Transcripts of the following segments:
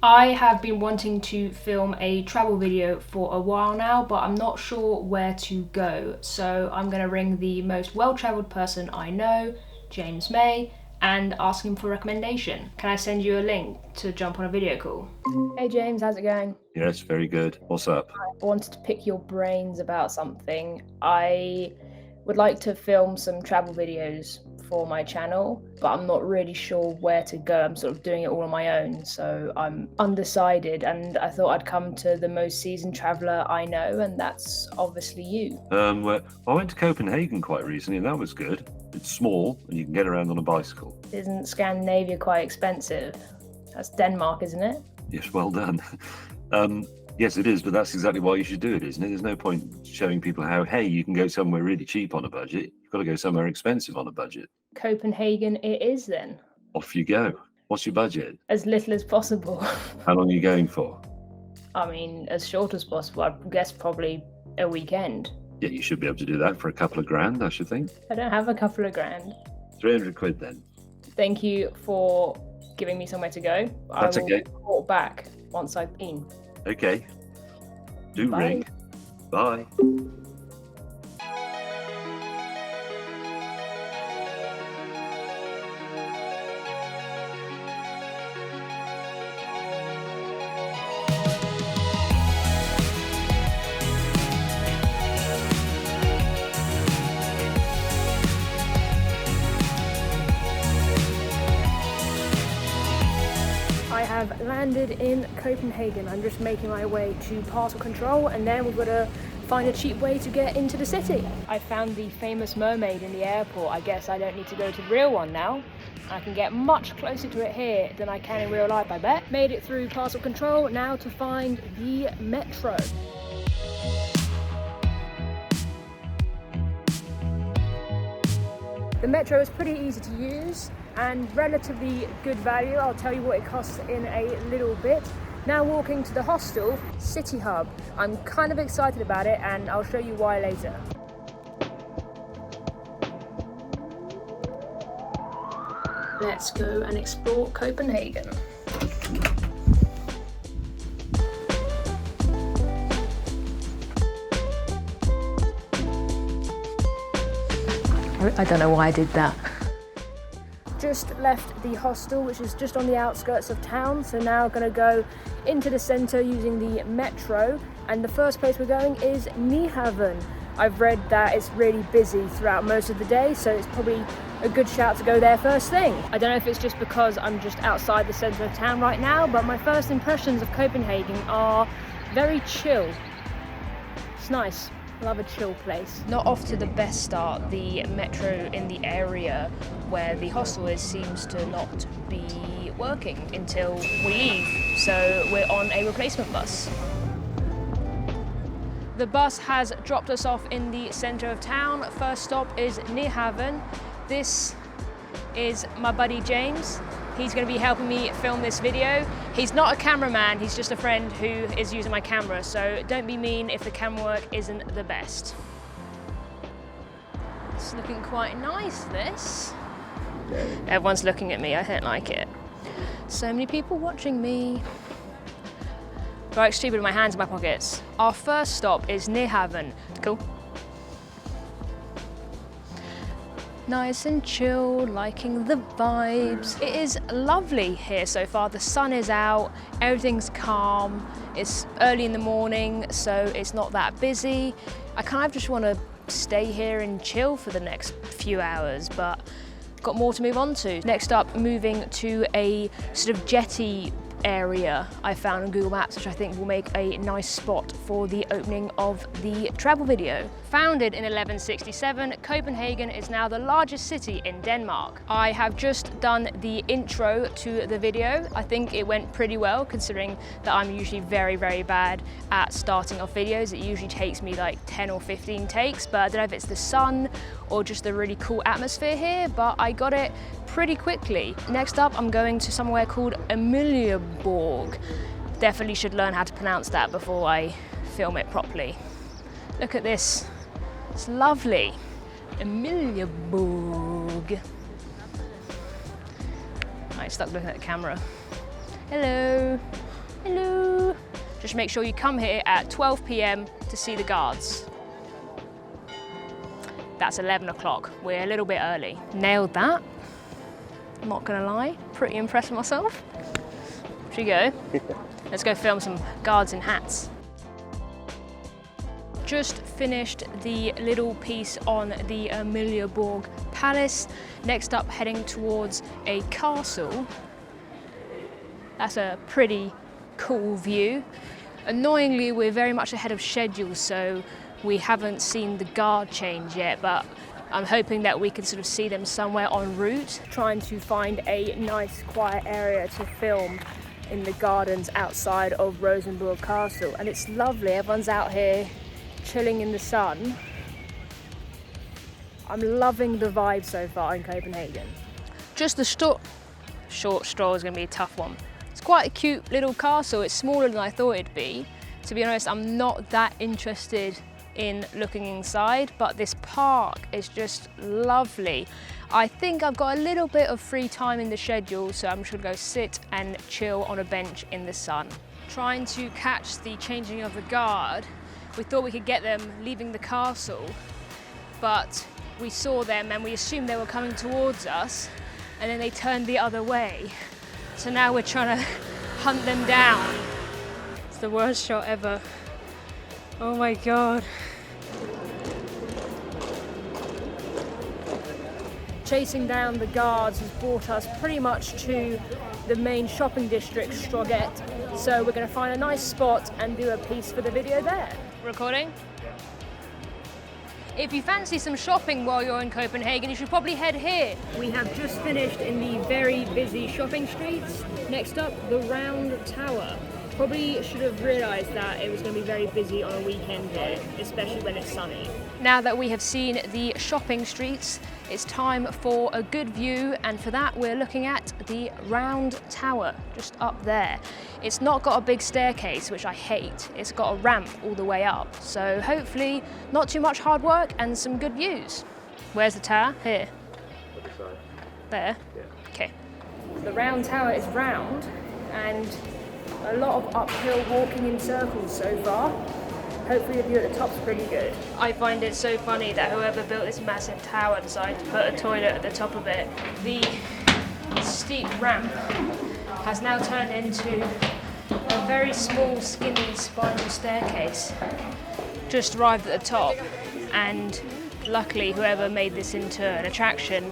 I have been wanting to film a travel video for a while now, but I'm not sure where to go. So I'm going to ring the most well-traveled person I know, James May, and ask him for a recommendation. Can I send you a link to jump on a video call? Hey James, how's it going? Yes, very good. What's up? I wanted to pick your brains about something. I would like to film some travel videos for my channel, but I'm not really sure where to go. I'm sort of doing it all on my own, so I'm undecided, and I thought I'd come to the most seasoned traveller I know, and that's obviously you. Well, I went to Copenhagen quite recently, and that was good. It's small, and you can get around on a bicycle. Isn't Scandinavia quite expensive? That's Denmark, isn't it? Yes, well done. Yes, it is, but that's exactly why you should do it, isn't it? There's no point showing people how, hey, you can go somewhere really cheap on a budget. You've got to go somewhere expensive on a budget. Copenhagen it is then. Off you go. What's your budget? As little as possible. How long are you going for? I mean, as short as possible. I guess probably a weekend. Yeah, you should be able to do that for a couple of grand, I should think. I don't have a couple of grand. 300 quid then. Thank you for giving me somewhere to go. That's okay. I will report back once I've been. Okay. Do Bye. ring. Bye. I have landed in Copenhagen. I'm just making my way to parcel control, and then we've got to find a cheap way to get into the city. I found the famous mermaid in the airport. I guess I don't need to go to the real one now. I can get much closer to it here than I can in real life, I bet. Made it through parcel control, now to find the metro. The metro is pretty easy to use and relatively good value. I'll tell you what it costs in a little bit. Now walking to the hostel, City Hub. I'm kind of excited about it, and I'll show you why later. Let's go and explore Copenhagen. I don't know why I did that. Just left the hostel, which is just on the outskirts of town, so now gonna go into the centre using the metro, and the first place we're going is Nyhavn. I've read that it's really busy throughout most of the day, so it's probably a good shout to go there first thing. I don't know if it's just because I'm just outside the centre of town right now, but my first impressions of Copenhagen are very chill. It's nice. Love a chill place. Not off to the best start. The metro in the area where the hostel is seems to not be working until we leave, so we're on a replacement bus. The bus has dropped us off in the centre of town. First stop is Nyhavn. This is my buddy James. He's going to be helping me film this video. He's not a cameraman, he's just a friend who is using my camera, so don't be mean if the camera work isn't the best. It's looking quite nice, this. Everyone's looking at me, I don't like it. So many people watching me. Very stupid with my hands in my pockets. Our first stop is Nyhavn. Cool. Nice and chill, liking the vibes. It is lovely here so far. The sun is out, everything's calm. It's early in the morning, so it's not that busy. I kind of just want to stay here and chill for the next few hours, but got more to move on to. Next up, moving to a sort of jetty area I found on Google Maps, which I think will make a nice spot for the opening of the travel video. Founded in 1167, Copenhagen is now the largest city in Denmark. I have just done the intro to the video. I think it went pretty well, considering that I'm usually very, very bad at starting off videos. It usually takes me like 10 or 15 takes, but I don't know if it's the sun or just the really cool atmosphere here, but I got it pretty quickly. Next up, I'm going to somewhere called Amalienborg. Definitely should learn how to pronounce that before I film it properly. Look at this, it's lovely. Amalienborg. I stuck looking at the camera. Hello. Just make sure you come here at 12 p.m. to see the guards. That's 11 o'clock. We're a little bit early. Nailed that. Not gonna lie, pretty impressed with myself. Should we go? Let's go film some guards in hats. Just finished the little piece on the Amaliaborg Palace. Next up, heading towards a castle. That's a pretty cool view. Annoyingly, we're very much ahead of schedule, so we haven't seen the guard change yet, but I'm hoping that we can sort of see them somewhere en route. Trying to find a nice quiet area to film in the gardens outside of Rosenborg Castle. And it's lovely, everyone's out here chilling in the sun. I'm loving the vibe so far in Copenhagen. Just the short straw is gonna be a tough one. It's quite a cute little castle. It's smaller than I thought it'd be. To be honest, I'm not that interested in looking inside, but this park is just lovely. I think I've got a little bit of free time in the schedule, so I'm just gonna go sit and chill on a bench in the sun. Trying to catch the changing of the guard. We thought we could get them leaving the castle, but we saw them and we assumed they were coming towards us, and then they turned the other way. So now we're trying to hunt them down. It's the worst shot ever. Oh my God. Chasing down the guards has brought us pretty much to the main shopping district, Stroget. So we're gonna find a nice spot and do a piece for the video there. Recording? If you fancy some shopping while you're in Copenhagen, you should probably head here. We have just finished in the very busy shopping streets. Next up, the Round Tower. Probably should have realised that it was going to be very busy on a weekend here, especially when it's sunny. Now that we have seen the shopping streets, it's time for a good view, and for that we're looking at the Round Tower, just up there. It's not got a big staircase, which I hate. It's got a ramp all the way up, so hopefully not too much hard work and some good views. Where's the tower? Here. There? Yeah. Okay. The Round Tower is round, and a lot of uphill walking in circles so far. Hopefully the view at the top's pretty good. I find it so funny that whoever built this massive tower decided to put a toilet at the top of it. The steep ramp has now turned into a very small, skinny spiral staircase. Just arrived at the top, and luckily whoever made this into an attraction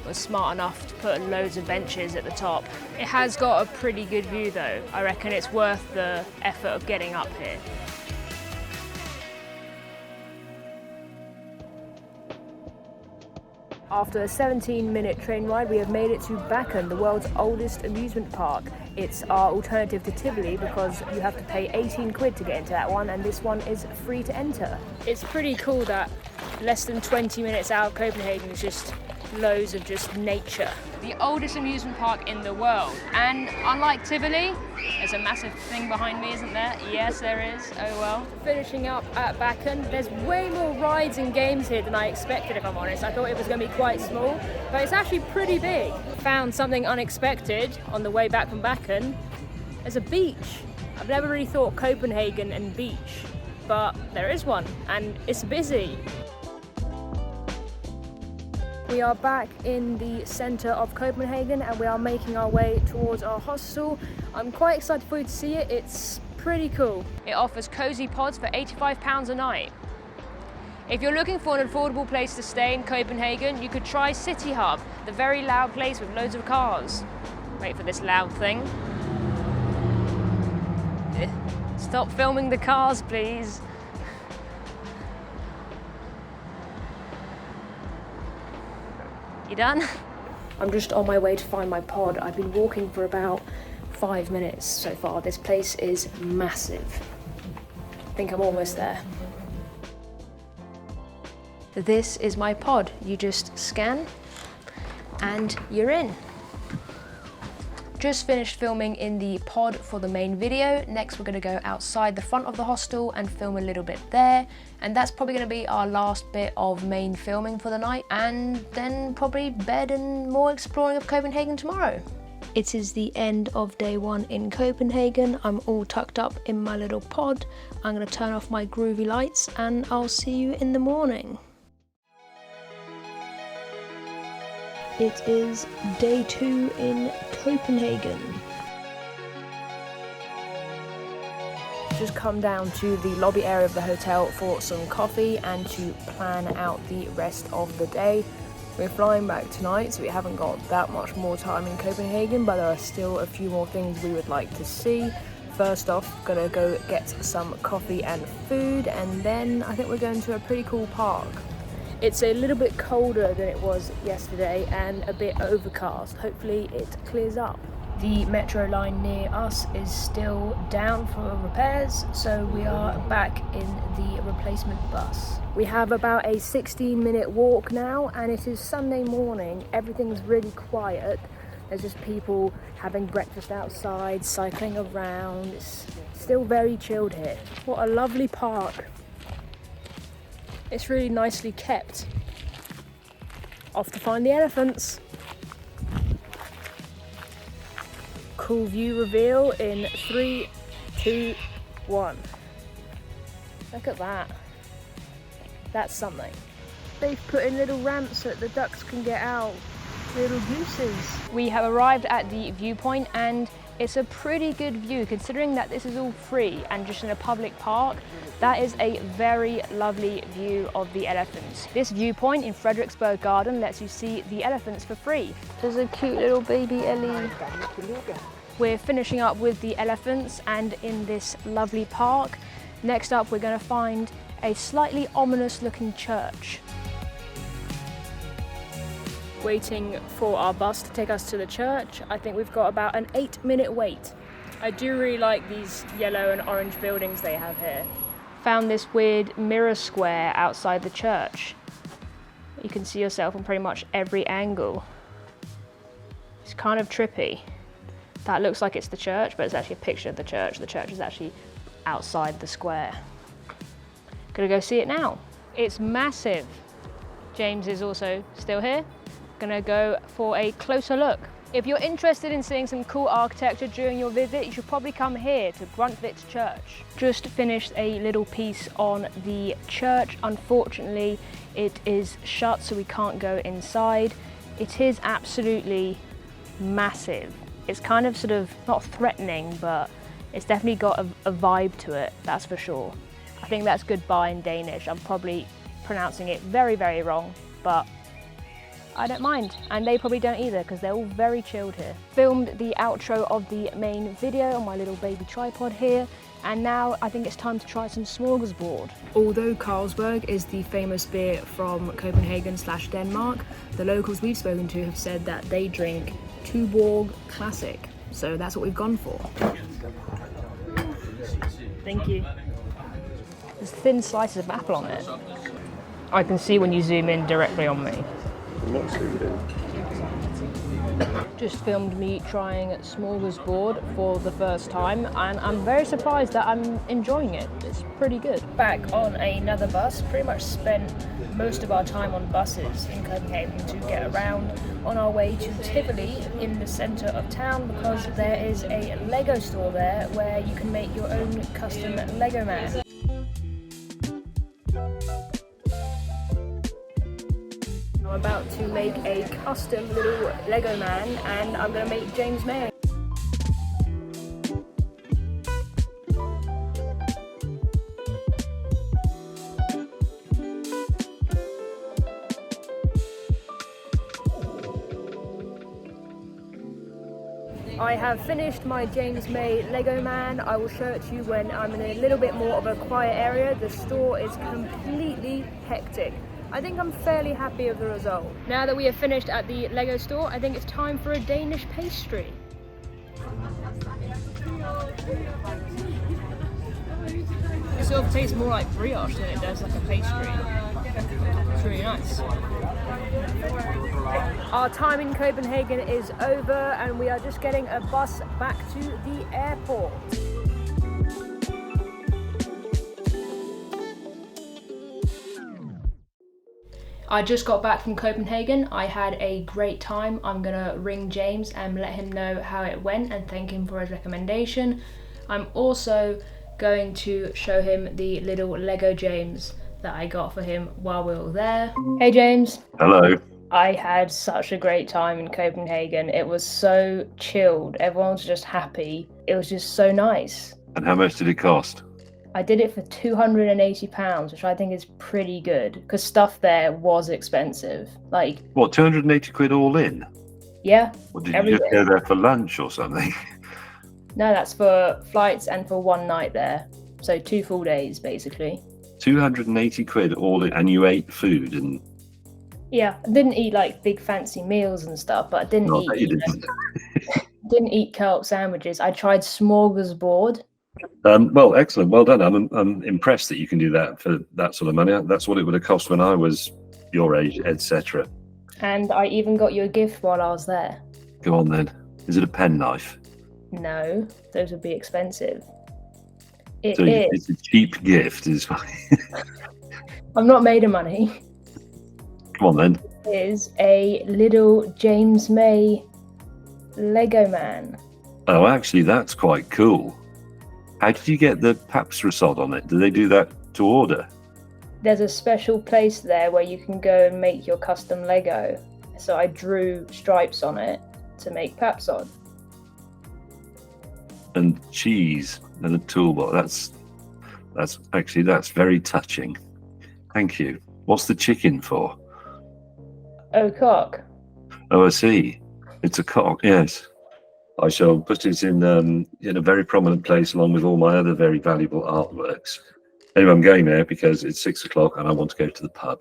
was smart enough to put loads of benches at the top. It has got a pretty good view though. I reckon it's worth the effort of getting up here. After a 17-minute train ride, we have made it to Bakken, the world's oldest amusement park. It's our alternative to Tivoli because you have to pay 18 quid to get into that one, and this one is free to enter. It's pretty cool that less than 20 minutes out of Copenhagen is just loads of just nature. The oldest amusement park in the world, and unlike Tivoli, there's a massive thing behind me, isn't there? Yes, there is. Oh well. Finishing up at Bakken, there's way more rides and games here than I expected, if I'm honest. I thought it was going to be quite small, but it's actually pretty big. Found something unexpected on the way back from Bakken. There's a beach. I've never really thought Copenhagen and beach, but there is one, and it's busy. We are back in the centre of Copenhagen and we are making our way towards our hostel. I'm quite excited for you to see it. It's pretty cool. It offers cosy pods for £85 a night. If you're looking for an affordable place to stay in Copenhagen, you could try City Hub, the very loud place with loads of cars. Wait for this loud thing. Stop filming the cars, please. You done? I'm just on my way to find my pod. I've been walking for about 5 minutes so far. This place is massive. I think I'm almost there. This is my pod. You just scan and you're in. Just finished filming in the pod for the main video. Next we're gonna go outside the front of the hostel and film a little bit there. And that's probably gonna be our last bit of main filming for the night. And then probably bed and more exploring of Copenhagen tomorrow. It is the end of day 1 in Copenhagen. I'm all tucked up in my little pod. I'm going to turn off my groovy lights and I'll see you in the morning. It is day 2 in Copenhagen. Just come down to the lobby area of the hotel for some coffee and to plan out the rest of the day. We're flying back tonight, so we haven't got that much more time in Copenhagen, but there are still a few more things we would like to see. First off, gonna go get some coffee and food, and then I think we're going to a pretty cool park. It's a little bit colder than it was yesterday and a bit overcast. Hopefully it clears up. The metro line near us is still down for repairs, so we are back in the replacement bus. We have about a 16-minute walk now, and it is Sunday morning. Everything's really quiet. There's just people having breakfast outside, cycling around. It's still very chilled here. What a lovely park. It's really nicely kept. Off to find the elephants. Cool view reveal in 3, 2, 1. Look at that. That's something. They've put in little ramps so that the ducks can get out. Little gooses. We have arrived at the viewpoint and it's a pretty good view considering that this is all free and just in a public park. That is a very lovely view of the elephants. This viewpoint in Frederiksberg Garden lets you see the elephants for free. There's a cute little baby Ellie. We're finishing up with the elephants and in this lovely park. Next up, we're going to find a slightly ominous looking church. Waiting for our bus to take us to the church. I think we've got about an 8-minute wait. I do really like these yellow and orange buildings they have here. Found this weird mirror square outside the church. You can see yourself on pretty much every angle. It's kind of trippy. That looks like it's the church, but it's actually a picture of the church. The church is actually outside the square. Gonna go see it now. It's massive. James is also still here. Gonna go for a closer look. If you're interested in seeing some cool architecture during your visit, you should probably come here to Grundtvig's church. Just finished a little piece on the church. Unfortunately, it is shut, so we can't go inside. It is absolutely massive. It's kind of sort of not threatening, but it's definitely got a vibe to it, that's for sure. I think that's goodbye in Danish. I'm probably pronouncing it very, very wrong, but I don't mind. And they probably don't either, because they're all very chilled here. Filmed the outro of the main video on my little baby tripod here, and now I think it's time to try some smorgasbord. Although Carlsberg is the famous beer from Copenhagen/Denmark, the locals we've spoken to have said that they drink Tuborg Classic, so that's what we've gone for. Thank you. There's thin slices of apple on it. I can see when you zoom in directly on me. Not zoomed in. Just filmed me trying smorgasbord for the first time, and I'm very surprised that I'm enjoying it. It's pretty good. Back on another bus, pretty much spent most of our time on buses in Copenhagen to get around on our way to Tivoli in the centre of town, because there is a Lego store there where you can make your own custom Lego man. I'm about to make a custom little Lego man, and I'm going to make James May. I have finished my James May Lego man. I will show it to you when I'm in a little bit more of a quiet area. The store is completely hectic. I think I'm fairly happy with the result. Now that we have finished at the Lego store, I think it's time for a Danish pastry. It sort of tastes more like brioche than it does like a pastry. It's really nice. Our time in Copenhagen is over and we are just getting a bus back to the airport. I just got back from Copenhagen. I had a great time. I'm gonna ring James and let him know how it went and thank him for his recommendation. I'm also going to show him the little Lego James that I got for him while we were there. Hey James. Hello. I had such a great time in Copenhagen. It was so chilled. Everyone was just happy. It was just so nice. And how much did it cost? I did it for £280, which I think is pretty good because stuff there was expensive. Like, What, 280 quid all in? yeah. Or did you just go there for lunch or something? No, that's for flights and for one night there. So 2 full days, basically. 280 quid all in, and you ate food and... Yeah, I didn't eat like big fancy meals and stuff, but I didn't No, I eat, bet you didn't. didn't eat curl sandwiches. I tried smorgasbord. Well, excellent. Well done. I'm impressed that you can do that for that sort of money. That's what it would have cost when I was your age, etc. And I even got you a gift while I was there. Go on then. Is it a penknife? No, those would be expensive. It So is. it's a cheap gift, is fine. I'm not made of money. Come on then. It is a little James May Lego man. Oh, actually, that's quite cool. How did you get the Paps Risod on it? Do they do that to order? There's a special place there where you can go and make your custom Lego. So I drew stripes on it to make Paps on. And cheese and a toolbox. That's very touching. Thank you. What's the chicken for? Oh, cock. Oh, I see. It's a cock. Yes. I shall put it in a very prominent place along with all my other very valuable artworks. Anyway, I'm going there because it's 6 o'clock and I want to go to the pub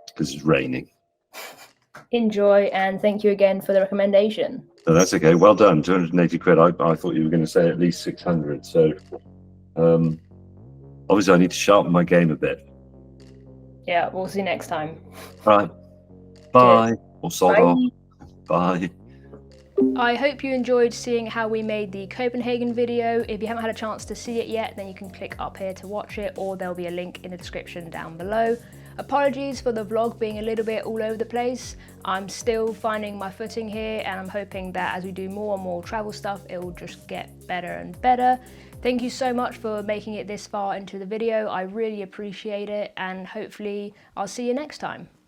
because it's raining. Enjoy, and thank you again for the recommendation. No, that's okay. Well done. 280 quid. I thought you were going to say at least 600. So obviously I need to sharpen my game a bit. Yeah, we'll see you next time. Right. Bye. Cheers. Or sod Bye. off. Bye. I hope you enjoyed seeing how we made the Copenhagen video. If you haven't had a chance to see it yet, then you can click up here to watch it, or there'll be a link in the description down below. Apologies for the vlog being a little bit all over the place. I'm still finding my footing here, and I'm hoping that as we do more and more travel stuff, it will just get better and better. Thank you so much for making it this far into the video. I really appreciate it, and hopefully I'll see you next time.